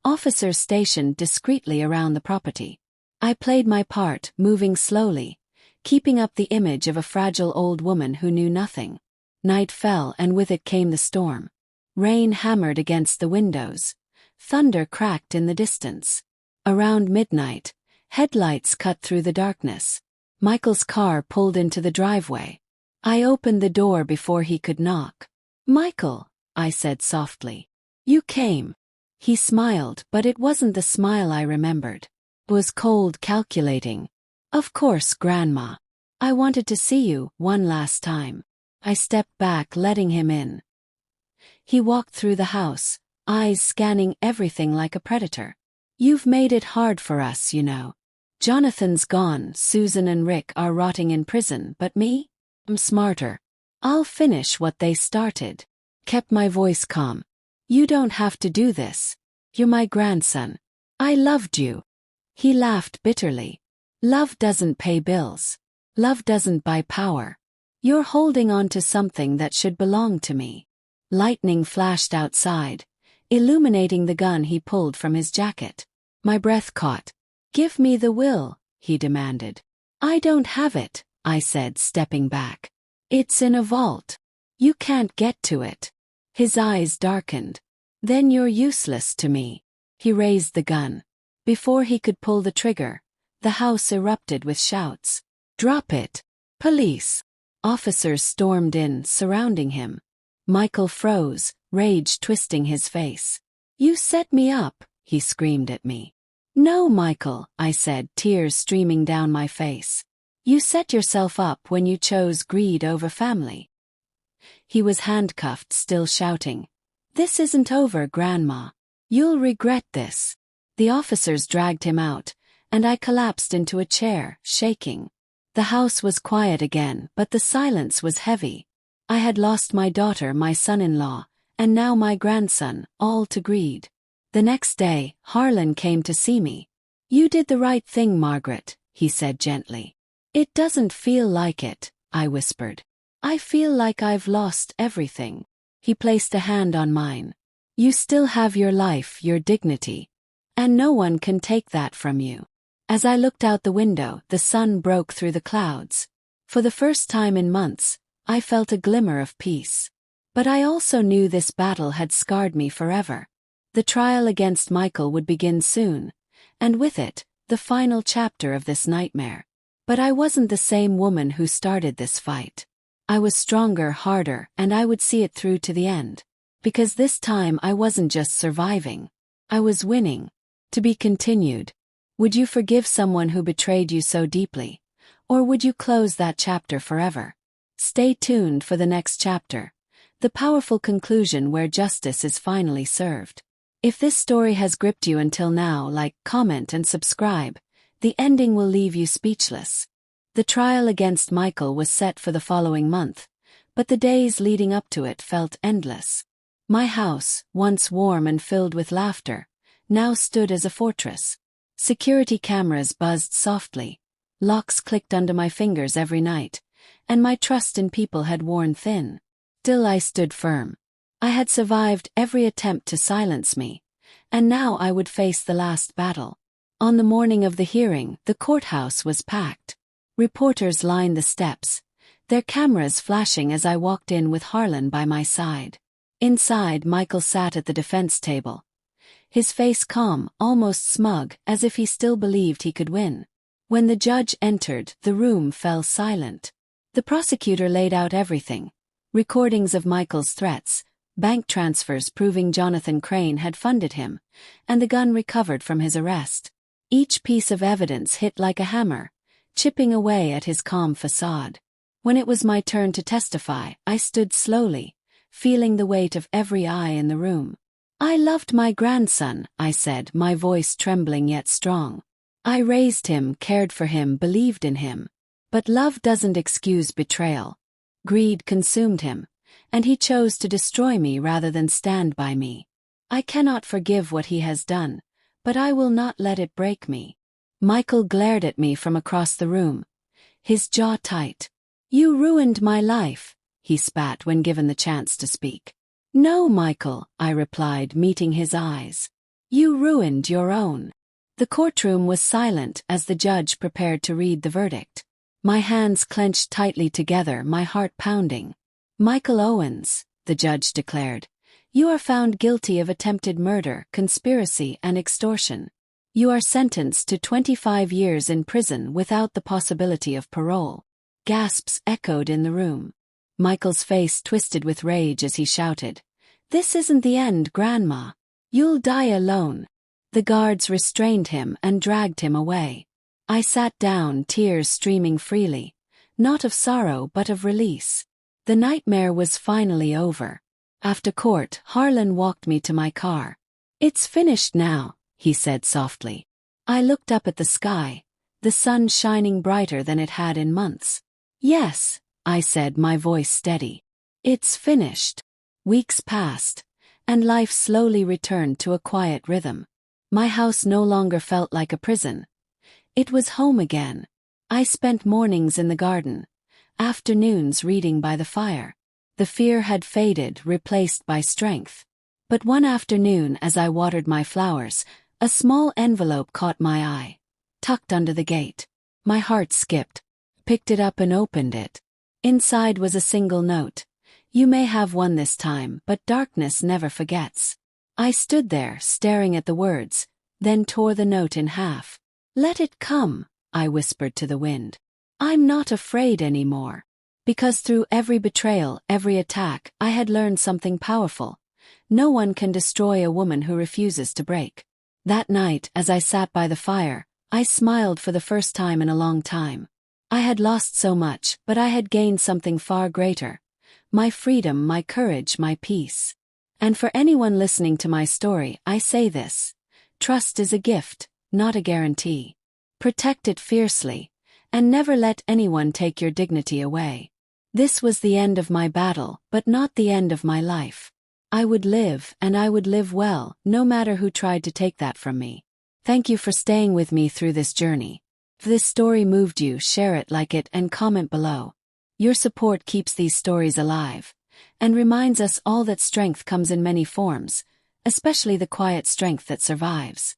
S1: officers stationed discreetly around the property. I played my part, moving slowly, keeping up the image of a fragile old woman who knew nothing. Night fell, and with it came the storm. Rain hammered against the windows. Thunder cracked in the distance. Around midnight, headlights cut through the darkness. Michael's car pulled into the driveway. I opened the door before he could knock. "Michael," I said softly. "You came." He smiled, but it wasn't the smile I remembered. It was cold, calculating. "Of course, Grandma. I wanted to see you one last time." I stepped back, letting him in. He walked through the house, eyes scanning everything like a predator. "You've made it hard for us, you know. Jonathan's gone, Susan and Rick are rotting in prison, but me? I'm smarter. I'll finish what they started." Kept my voice calm. "You don't have to do this. You're my grandson. I loved you." He laughed bitterly. "Love doesn't pay bills. Love doesn't buy power. You're holding on to something that should belong to me." Lightning flashed outside, illuminating the gun he pulled from his jacket. My breath caught. "Give me the will," he demanded. "I don't have it," I said, stepping back. "It's in a vault. You can't get to it." His eyes darkened. "Then you're useless to me." He raised the gun. Before he could pull the trigger, the house erupted with shouts. "Drop it! Police!" Officers stormed in, surrounding him. Michael froze, rage twisting his face. "You set me up," he screamed at me. "No, Michael," I said, tears streaming down my face. "You set yourself up when you chose greed over family." He was handcuffed, still shouting. "This isn't over, Grandma. You'll regret this." The officers dragged him out, and I collapsed into a chair, shaking. The house was quiet again, but the silence was heavy. I had lost my daughter, my son-in-law, and now my grandson, all to greed. The next day, Harlan came to see me. "You did the right thing, Margaret," he said gently. "It doesn't feel like it," I whispered. "I feel like I've lost everything." He placed a hand on mine. "You still have your life, your dignity. And no one can take that from you." As I looked out the window, the sun broke through the clouds. For the first time in months, I felt a glimmer of peace. But I also knew this battle had scarred me forever. The trial against Michael would begin soon, and with it, the final chapter of this nightmare. But I wasn't the same woman who started this fight. I was stronger, harder, and I would see it through to the end. Because this time I wasn't just surviving. I was winning. To be continued. Would you forgive someone who betrayed you so deeply? Or would you close that chapter forever? Stay tuned for the next chapter. The powerful conclusion where justice is finally served. If this story has gripped you until now, like, comment, and subscribe. The ending will leave you speechless. The trial against Michael was set for the following month, but the days leading up to it felt endless. My house, once warm and filled with laughter, now stood as a fortress. Security cameras buzzed softly, locks clicked under my fingers every night, and my trust in people had worn thin. Still I stood firm. I had survived every attempt to silence me, and now I would face the last battle. On the morning of the hearing, the courthouse was packed. Reporters lined the steps, their cameras flashing as I walked in with Harlan by my side. Inside, Michael sat at the defense table. His face calm, almost smug, as if he still believed he could win. When the judge entered, the room fell silent. The prosecutor laid out everything. Recordings of Michael's threats, bank transfers proving Jonathan Crane had funded him, and the gun recovered from his arrest. Each piece of evidence hit like a hammer, chipping away at his calm facade. When it was my turn to testify, I stood slowly, feeling the weight of every eye in the room. "I loved my grandson," I said, my voice trembling yet strong. "I raised him, cared for him, believed in him. But love doesn't excuse betrayal. Greed consumed him, and he chose to destroy me rather than stand by me. I cannot forgive what he has done, but I will not let it break me." Michael glared at me from across the room, his jaw tight. "You ruined my life," he spat when given the chance to speak. "No, Michael," I replied, meeting his eyes. "You ruined your own." The courtroom was silent as the judge prepared to read the verdict. My hands clenched tightly together, my heart pounding. "Michael Owens," the judge declared, "you are found guilty of attempted murder, conspiracy, and extortion. You are sentenced to 25 years in prison without the possibility of parole." Gasps echoed in the room. Michael's face twisted with rage as he shouted, "This isn't the end, Grandma. You'll die alone." The guards restrained him and dragged him away. I sat down, tears streaming freely, not of sorrow but of release. The nightmare was finally over. After court, Harlan walked me to my car. "It's finished now," he said softly. I looked up at the sky, the sun shining brighter than it had in months. "Yes," I said, my voice steady. "It's finished." Weeks passed, and life slowly returned to a quiet rhythm. My house no longer felt like a prison. It was home again. I spent mornings in the garden, afternoons reading by the fire. The fear had faded, replaced by strength. But one afternoon, as I watered my flowers, a small envelope caught my eye, tucked under the gate. My heart skipped, picked it up and opened it. Inside was a single note. "You may have won this time, but darkness never forgets." I stood there, staring at the words, then tore the note in half. "Let it come," I whispered to the wind. "I'm not afraid anymore." Because through every betrayal, every attack, I had learned something powerful. No one can destroy a woman who refuses to break. That night, as I sat by the fire, I smiled for the first time in a long time. I had lost so much, but I had gained something far greater. My freedom, my courage, my peace. And for anyone listening to my story, I say this: trust is a gift, not a guarantee. Protect it fiercely, and never let anyone take your dignity away. This was the end of my battle, but not the end of my life. I would live, and I would live well, no matter who tried to take that from me. Thank you for staying with me through this journey. If this story moved you, share it, like it, and comment below. Your support keeps these stories alive, and reminds us all that strength comes in many forms, especially the quiet strength that survives.